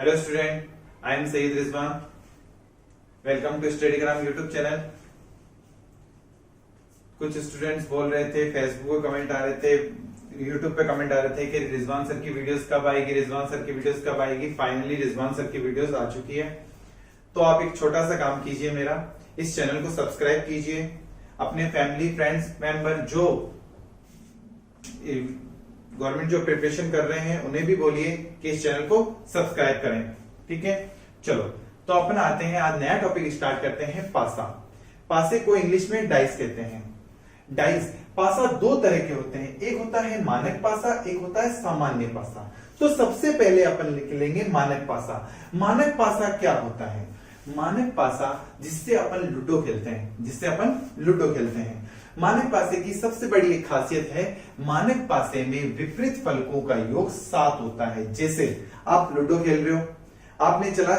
Hello student, I am Saeed Rizwan. Welcome to Studygram YouTube channel. कुछ students बोल रहे थे, फेसबुक पे कमेंट आ रहे थे, यूट्यूब पे कमेंट आ रहे थे कि रिजवान सर की वीडियोस कब आएगी, रिजवान सर की वीडियोस कब आएगी। फाइनली रिजवान सर की वीडियोस आ चुकी है। तो आप एक छोटा सा काम कीजिए, मेरा इस चैनल को सब्सक्राइब कीजिए। अपने फैमिली फ्रेंड्स मेंबर जो गवर्नमेंट जो प्रिपरेशन कर रहे हैं उन्हें भी बोलिए कि इस चैनल को सब्सक्राइब करें। ठीक है, चलो तो अपन आते हैं, आज नया टॉपिक स्टार्ट करते हैं। पासा। पासे को इंग्लिश में डाइस कहते हैं। डाइस पासा दो तरह के होते हैं, एक होता है मानक पासा, एक होता है सामान्य पासा। तो सबसे पहले अपन लिख लेंगे मानक पासा। मानक पासा क्या होता है? मानक पासा जिससे अपन लूडो खेलते हैं, मानक पासे की सबसे बड़ी एक खासियत है, मानक पासे में विपरीत फलकों का योग 7 होता है। जैसे आप लूडो खेल रहे हो, आपने चला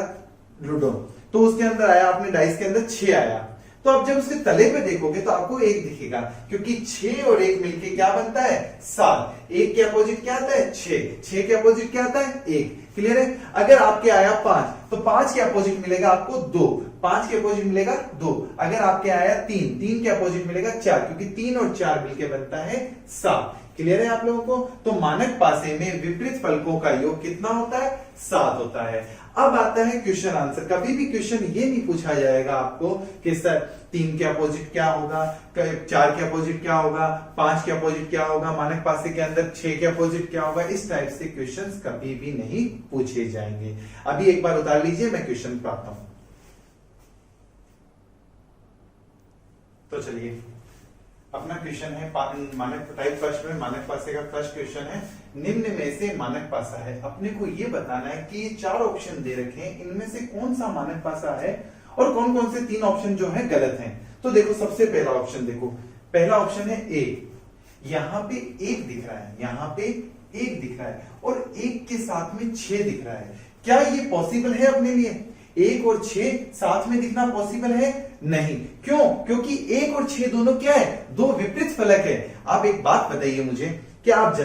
लूडो, तो उसके अंदर आया, आपने डाइस के अंदर 6 आया, तो आप जब उसके तले पे देखोगे तो आपको 1 दिखेगा, क्योंकि 6 और 1 मिलके क्या बनता है? 7। 1 के अपोजिट क्या आता है? 6 के अपोजिट क्या आता है? 1। क्लियर है? अगर आपके आया 5, तो 5 के अपोजिट मिलेगा आपको 2, 5 के अपोजिट मिलेगा 2। अगर आपके आया 3 के अपोजिट मिलेगा 4, क्योंकि 3 और 4 मिलके बनता है 7। क्लियर है आप लोगों को? तो मानक पासे में विपरीत फलकों का योग कितना होता है? 7 होता है। अब आता है क्वेश्चन आंसर। कभी भी क्वेश्चन ये नहीं पूछा जाएगा आपको कि सर 3 के अपोजिट क्या होगा, 4 के अपोजिट क्या होगा, 5 के अपोजिट क्या होगा, मानक पासे के अंदर 6 के अपोजिट क्या होगा। इस टाइप से क्वेश्चंस कभी भी नहीं पूछे जाएंगे। अभी एक बार उतार लीजिए, मैं क्वेश्चन पे आता हूं। तो चलिए, अपना क्वेश्चन है मानक टाइप फर्स्ट में मानक पासे का फर्स्ट क्वेश्चन है, निम्न में से मानक पासा है। अपने को ये बताना है कि ये 4 ऑप्शन दे रखे हैं, इनमें से कौन सा मानक पासा है और कौन कौन से 3 ऑप्शन जो है गलत हैं। तो देखो, सबसे पहला ऑप्शन देखो, पहला ऑप्शन है ए। यहां पे 1 दिख रहा है, यहां पे 1 दिख रहा है और 1 के साथ में 6 दिख रहा है। क्या ये पॉसिबल है अपने लिए? 1 और 6 साथ में दिखना पॉसिबल है? नहीं। क्यों? क्योंकि 1 और 6 दोनों क्या है? 2 विपरीत फलक है। आप एक बात बताइए मुझे कि आप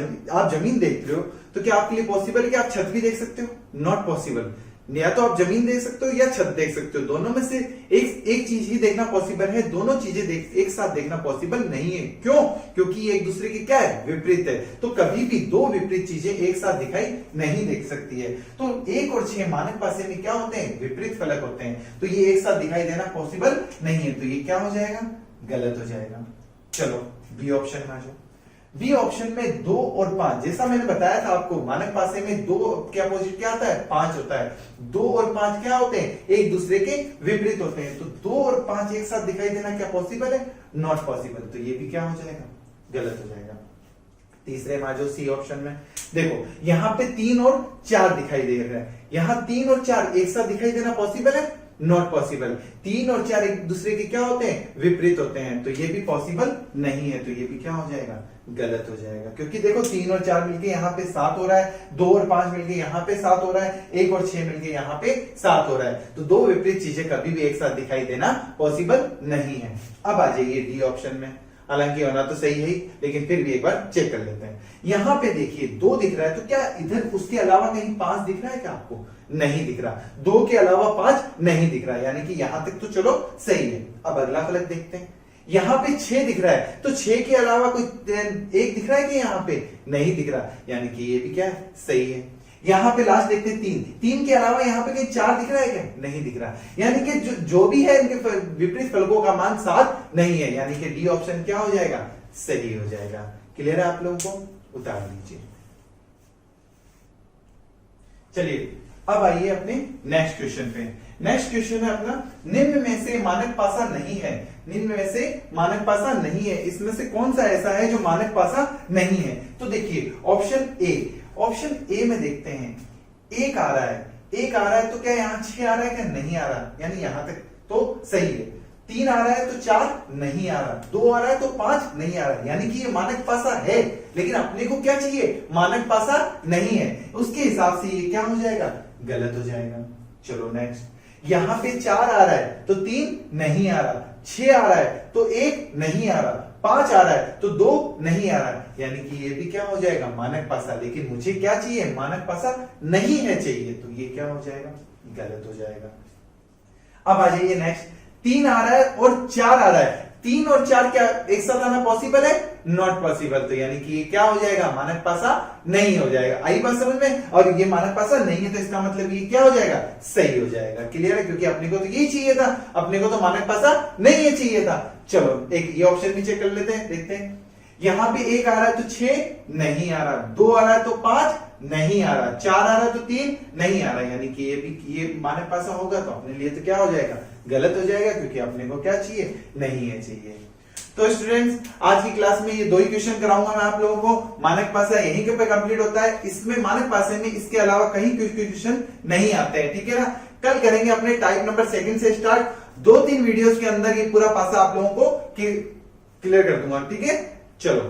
जमीन देख रहे हो, तो क्या आपके लिए पॉसिबल है कि आप छत भी देख सकते हो? Not possible. या तो आप जमीन देख सकते हो या छत देख सकते हो, दोनों में से एक चीज ही देखना पॉसिबल है। दोनों चीजें एक साथ देखना पॉसिबल नहीं है। क्यों? क्योंकि एक दूसरे की क्या है? विपरीत है। तो कभी भी 2 विपरीत चीजें एक साथ दिखाई नहीं दे सकती है। तो 1 और 6 मानक पासे में क्या होते हैं? विपरीत फलक होते हैं। तो ये एक साथ दिखाई देना पॉसिबल नहीं है। तो ये क्या हो जाएगा? गलत हो जाएगा। चलो बी ऑप्शन में आ जाओ। बी ऑप्शन में 2 और 5, जैसा मैंने बताया था आपको, मानक पासे में 2 के अपोजिट क्या आता है? 5 होता है। 2 और 5 क्या होते हैं? एक दूसरे के विपरीत होते हैं। तो 2 और 5 एक साथ दिखाई देना क्या पॉसिबल है? Not possible. तो ये भी क्या हो जाएगा? गलत हो जाएगा। तीसरे में आ जाओ, सी ऑप्शन में देखो, यहां पे 3 और 4 दिखाई दे रहा है। यहां 3 और 4 एक साथ दिखाई देना पॉसिबल है? Not possible. 3 और 4 एक दूसरे के क्या होते हैं? विपरीत होते हैं। तो ये भी पॉसिबल नहीं है। तो ये भी क्या हो जाएगा? गलत हो जाएगा। क्योंकि देखो, 3 और 4 मिलके यहाँ पे 7 हो रहा है, 2 और 5 मिलके यहाँ पे 7 हो रहा है, 1 और 6 मिलके यहाँ पे 7 हो रहा है। तो 2 विपरीत चीजें कभी भी एक साथ दिखाई देना पॉसिबल नहीं है। अब आ जाइए डी ऑप्शन में। हालांकि होना तो सही है ही, लेकिन फिर भी एक बार चेक कर लेते हैं। यहां पे देखिए 2 दिख रहा है, तो क्या इधर उसके अलावा कहीं 5 दिख रहा है क्या आपको? नहीं दिख रहा। 2 के अलावा 5 नहीं दिख रहा, यानी कि यहां तक तो चलो सही है। अब अगला फलक देखते हैं। यहां पे 6 दिख रहा है, तो 6 के अलावा कोई 1 दिख रहा है कि यहां पे? नहीं दिख रहा, यानी कि ये भी क्या है? सही है। यहां पे लास्ट देखते हैं 3 के अलावा यहां पे कहीं 4 दिख रहा है क्या? नहीं दिख रहा, यानी कि जो भी है इनके विपरीत फलकों का मान 7 नहीं है, यानी कि डी ऑप्शन क्या हो जाएगा? सही हो जाएगा। क्लियर है आप लोगों को? उतार लीजिए। चलिए, अब आइए अपने नेक्स्ट क्वेश्चन पे। नेक्स्ट क्वेश्चन है अपना, निम्न में से मानक पासा नहीं है। निम्न में से मानक पासा नहीं है, इसमें से कौन सा ऐसा है जो मानक पासा नहीं है? तो देखिए, ऑप्शन ए में देखते हैं, 1 आ रहा है, 1 आ रहा है, तो क्या यहाँ 6 आ रहा है क्या? नहीं आ रहा, यानी यहां तक तो सही है। 3 आ रहा है तो 4 नहीं आ रहा, 2 आ रहा है तो 5 नहीं आ रहा, यानी कि ये मानक पासा है। लेकिन अपने को क्या चाहिए? मानक पासा नहीं है। उसके हिसाब से ये क्या हो जाएगा? गलत हो जाएगा। चलो नेक्स्ट। यहां पे 4 आ रहा है तो 3 नहीं आ रहा, 6 आ रहा है तो 1 नहीं आ रहा, 5 आ रहा है तो 2 नहीं आ रहा है, यानी कि ये भी क्या हो जाएगा, मानक पासा। लेकिन मुझे क्या चाहिए, मानक पासा नहीं है चाहिए, तो ये क्या हो जाएगा, गलत हो जाएगा। अब आ जाइए नेक्स्ट, 3 आ रहा है और 4 आ रहा है, 3 और 4 क्या एक साथ आना पॉसिबल है, नॉट पॉसिबल, तो यानी कि ये क्या हो जाएगा, मानक पासा नहीं हो जाएगा। आई बात समझ में, और ये मानक पासा नहीं है तो इसका मतलब ये क्या हो जाएगा, सही हो जाएगा। क्लियर है, क्योंकि अपने को तो यही चाहिए था, अपने को तो मानक पासा नहीं है चाहिए था। चलो एक ये ऑप्शन भी चेक कर लेते हैं, देखते हैं। यहां पे 1 आ रहा है तो 6 नहीं आ रहा, 2 आ रहा है तो 5 नहीं आ रहा, 4 आ रहा है तो 3 नहीं आ रहा, यानी कि ये भी ये मानक पासा होगा तो अपने लिए तो क्या हो जाएगा, गलत हो जाएगा, क्योंकि अपने को क्या चाहिए, नहीं है चाहिए। तो स्टूडेंट्स आज की क्लास में ये 2 ही क्वेश्चन कराऊंगा मैं आप लोगों को। मानक पासा यहीं पे कंप्लीट होता है, इसमें मानक पासे में इसके अलावा कहीं क्वेश्चन नहीं आते हैं, ठीक है ना। कल करेंगे अपने टाइप नंबर 2 से स्टार्ट, 2-3 वीडियोस के अंदर ये पूरा पासा आप लोगों को क्लियर कर दूंगा, ठीक है। चलो।